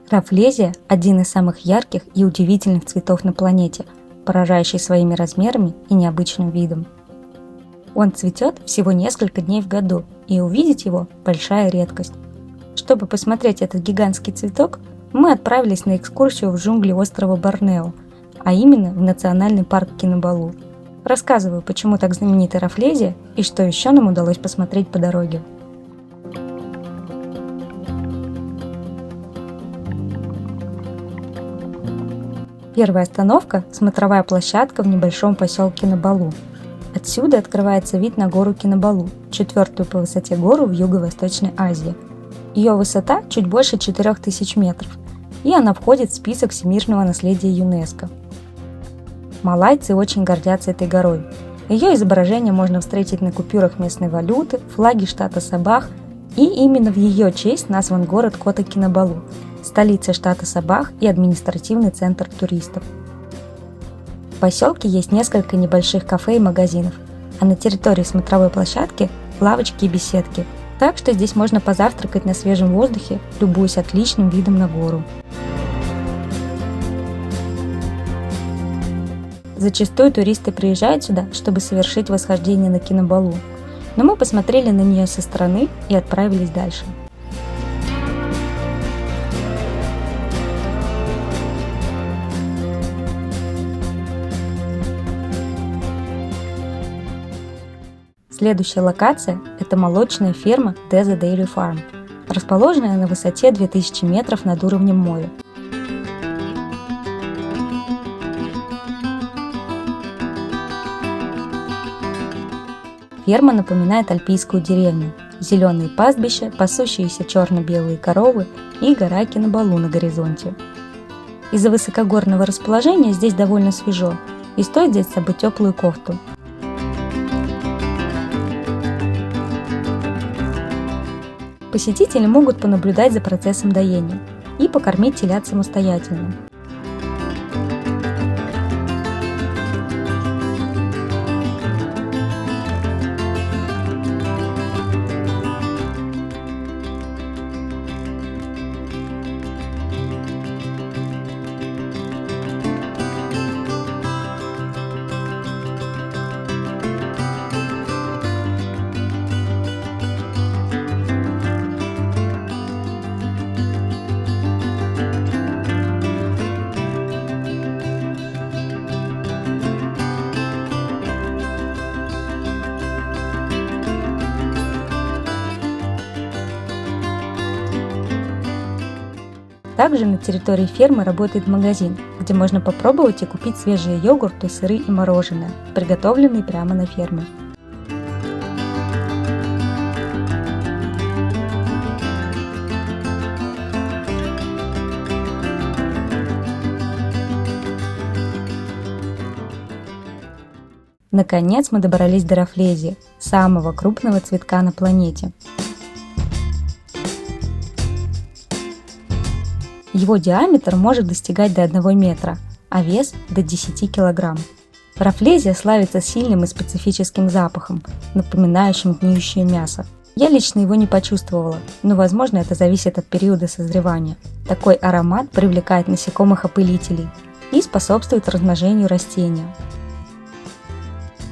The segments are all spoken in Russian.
Рафлезия – один из самых ярких и удивительных цветов на планете, поражающий своими размерами и необычным видом. Он цветет всего несколько дней в году, и увидеть его – большая редкость. Чтобы посмотреть этот гигантский цветок, мы отправились на экскурсию в джунгли острова Борнео, а именно в национальный парк Кинабалу. Рассказываю, почему так знаменита рафлезия и что еще нам удалось посмотреть по дороге. Первая остановка – смотровая площадка в небольшом поселке Кинабалу. Отсюда открывается вид на гору Кинабалу, четвертую по высоте гору в Юго-Восточной Азии. Ее высота чуть больше 4000 метров, и она входит в список всемирного наследия ЮНЕСКО. Малайцы очень гордятся этой горой. Ее изображение можно встретить на купюрах местной валюты, флаге штата Сабах, и именно в ее честь назван город Кота-Кинабалу, столица штата Сабах и административный центр туристов. В поселке есть несколько небольших кафе и магазинов, а на территории смотровой площадки – лавочки и беседки, так что здесь можно позавтракать на свежем воздухе, любуясь отличным видом на гору. Зачастую туристы приезжают сюда, чтобы совершить восхождение на Кинабалу, но мы посмотрели на нее со стороны и отправились дальше. Следующая локация – это молочная ферма Deza Dairy Farm, расположенная на высоте 2000 метров над уровнем моря. Ферма напоминает альпийскую деревню, зеленые пастбища, пасущиеся черно-белые коровы и гора Кинабалу на горизонте. Из-за высокогорного расположения здесь довольно свежо, и стоит взять с собой теплую кофту. Посетители могут понаблюдать за процессом доения и покормить телят самостоятельно. Также на территории фермы работает магазин, где можно попробовать и купить свежие йогурты, сыры и мороженое, приготовленные прямо на ферме. Наконец мы добрались до рафлезии, самого крупного цветка на планете. Его диаметр может достигать до 1 метра, а вес до 10 килограмм. Рафлезия славится сильным и специфическим запахом, напоминающим гниющее мясо. Я лично его не почувствовала, но возможно это зависит от периода созревания. Такой аромат привлекает насекомых-опылителей и способствует размножению растения.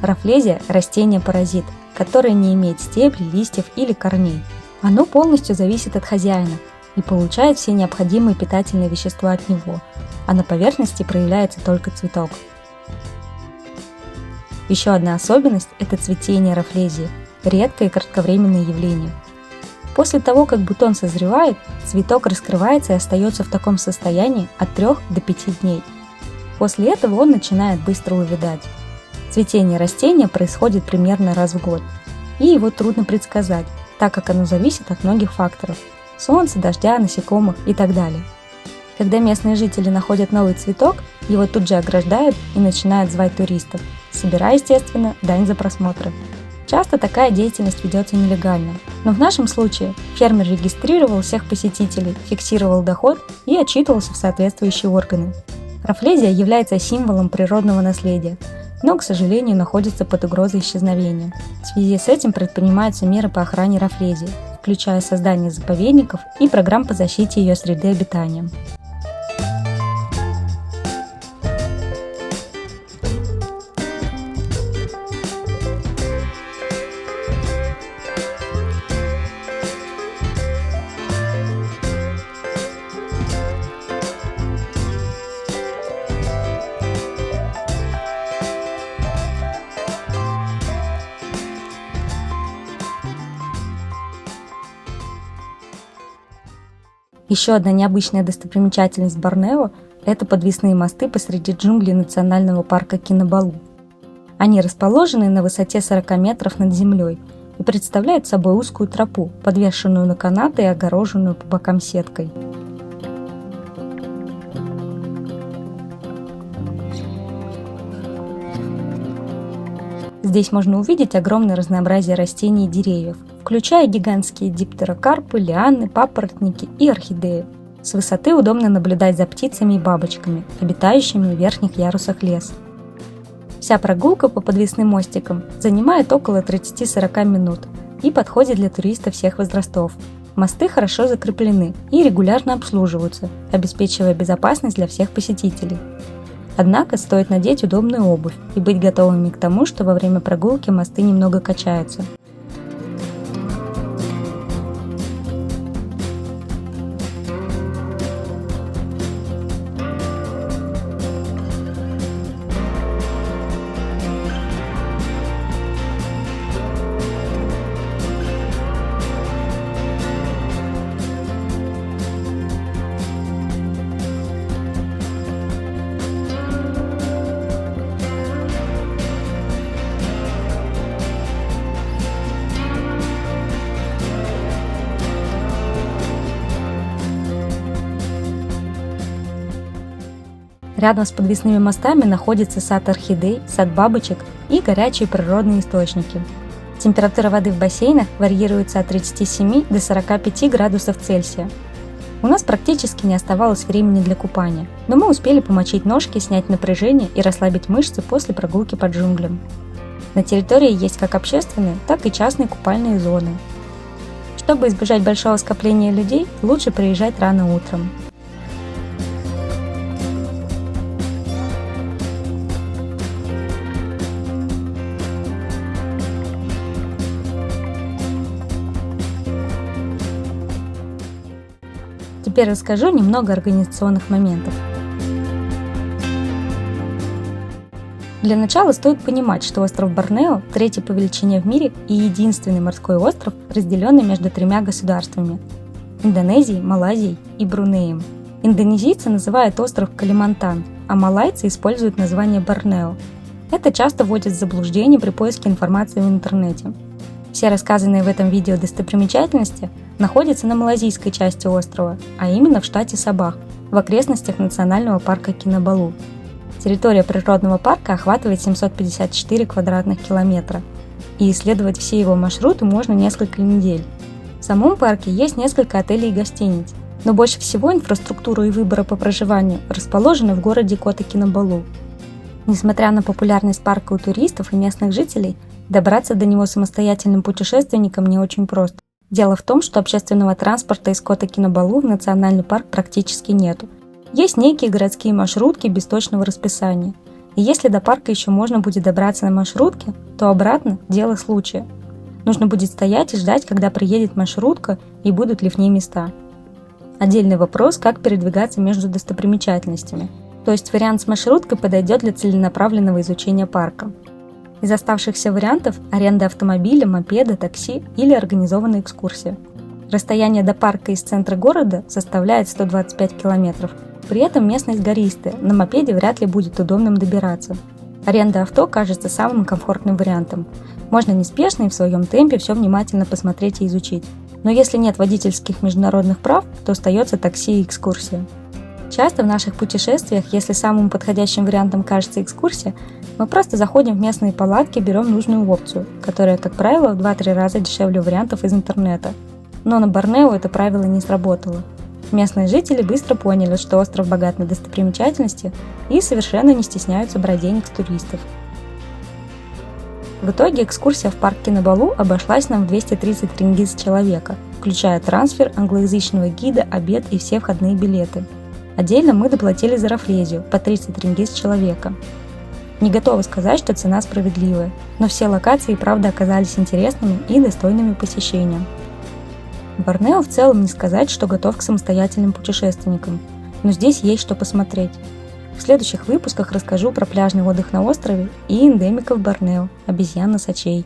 Рафлезия – растение-паразит, которое не имеет стеблей, листьев или корней. Оно полностью зависит от хозяина и получает все необходимые питательные вещества от него, а на поверхности проявляется только цветок. Еще одна особенность – это цветение рафлезии, редкое и кратковременное явление. После того, как бутон созревает, цветок раскрывается и остается в таком состоянии от 3 до 5 дней. После этого он начинает быстро увядать. Цветение растения происходит примерно раз в год, и его трудно предсказать, так как оно зависит от многих факторов – солнца, дождя, насекомых и так далее. Когда местные жители находят новый цветок, его тут же ограждают и начинают звать туристов, собирая, естественно, дань за просмотры. Часто такая деятельность ведется нелегально, но в нашем случае фермер регистрировал всех посетителей, фиксировал доход и отчитывался в соответствующие органы. Рафлезия является символом природного наследия, но, к сожалению, находится под угрозой исчезновения. В связи с этим предпринимаются меры по охране рафлезии, включая создание заповедников и программ по защите ее среды обитания. Еще одна необычная достопримечательность Борнео – это подвесные мосты посреди джунглей национального парка Кинабалу. Они расположены на высоте 40 метров над землей и представляют собой узкую тропу, подвешенную на канаты и огороженную по бокам сеткой. Здесь можно увидеть огромное разнообразие растений и деревьев, включая гигантские диптерокарпы, лианы, папоротники и орхидеи. С высоты удобно наблюдать за птицами и бабочками, обитающими в верхних ярусах леса. Вся прогулка по подвесным мостикам занимает около 30-40 минут и подходит для туристов всех возрастов. Мосты хорошо закреплены и регулярно обслуживаются, обеспечивая безопасность для всех посетителей. Однако стоит надеть удобную обувь и быть готовыми к тому, что во время прогулки мосты немного качаются. Рядом с подвесными мостами находится сад орхидей, сад бабочек и горячие природные источники. Температура воды в бассейнах варьируется от 37 до 45 градусов Цельсия. У нас практически не оставалось времени для купания, но мы успели помочить ножки, снять напряжение и расслабить мышцы после прогулки по джунглям. На территории есть как общественные, так и частные купальные зоны. Чтобы избежать большого скопления людей, лучше приезжать рано утром. Теперь расскажу немного организационных моментов. Для начала стоит понимать, что остров Борнео – третий по величине в мире и единственный морской остров, разделенный между тремя государствами – Индонезией, Малайзией и Брунеем. Индонезийцы называют остров Калимантан, а малайцы используют название Борнео. Это часто вводит в заблуждение при поиске информации в интернете. Все рассказанные в этом видео достопримечательности находятся на малайзийской части острова, а именно в штате Сабах, в окрестностях национального парка Кинабалу. Территория природного парка охватывает 754 квадратных километра, и исследовать все его маршруты можно несколько недель. В самом парке есть несколько отелей и гостиниц, но больше всего инфраструктура и выбора по проживанию расположены в городе Кота-Кинабалу. Несмотря на популярность парка у туристов и местных жителей, добраться до него самостоятельным путешественникам не очень просто. Дело в том, что общественного транспорта из Кота-Кинабалу в национальный парк практически нету. Есть некие городские маршрутки без точного расписания. И если до парка еще можно будет добраться на маршрутке, то обратно – дело случая. Нужно будет стоять и ждать, когда приедет маршрутка и будут ли в ней места. Отдельный вопрос, как передвигаться между достопримечательностями. То есть вариант с маршруткой подойдет для целенаправленного изучения парка. Из оставшихся вариантов – аренда автомобиля, мопеда, такси или организованная экскурсия. Расстояние до парка из центра города составляет 125 километров. При этом местность гористая, на мопеде вряд ли будет удобным добираться. Аренда авто кажется самым комфортным вариантом. Можно неспешно и в своем темпе все внимательно посмотреть и изучить. Но если нет водительских международных прав, то остается такси и экскурсия. Часто в наших путешествиях, если самым подходящим вариантом кажется экскурсия, мы просто заходим в местные палатки и берем нужную опцию, которая, как правило, в 2-3 раза дешевле вариантов из интернета. Но на Борнео это правило не сработало. Местные жители быстро поняли, что остров богат на достопримечательности и совершенно не стесняются брать денег с туристов. В итоге экскурсия в парк Кинабалу обошлась нам в 230 рингит с человека, включая трансфер, англоязычного гида, обед и все входные билеты. Отдельно мы доплатили за Рафлезию по 30 рингит с человека. Не готова сказать, что цена справедливая, но все локации правда оказались интересными и достойными посещения. Борнео в целом не сказать, что готов к самостоятельным путешественникам, но здесь есть что посмотреть. В следующих выпусках расскажу про пляжный отдых на острове и эндемиков Борнео – обезьян-носачей.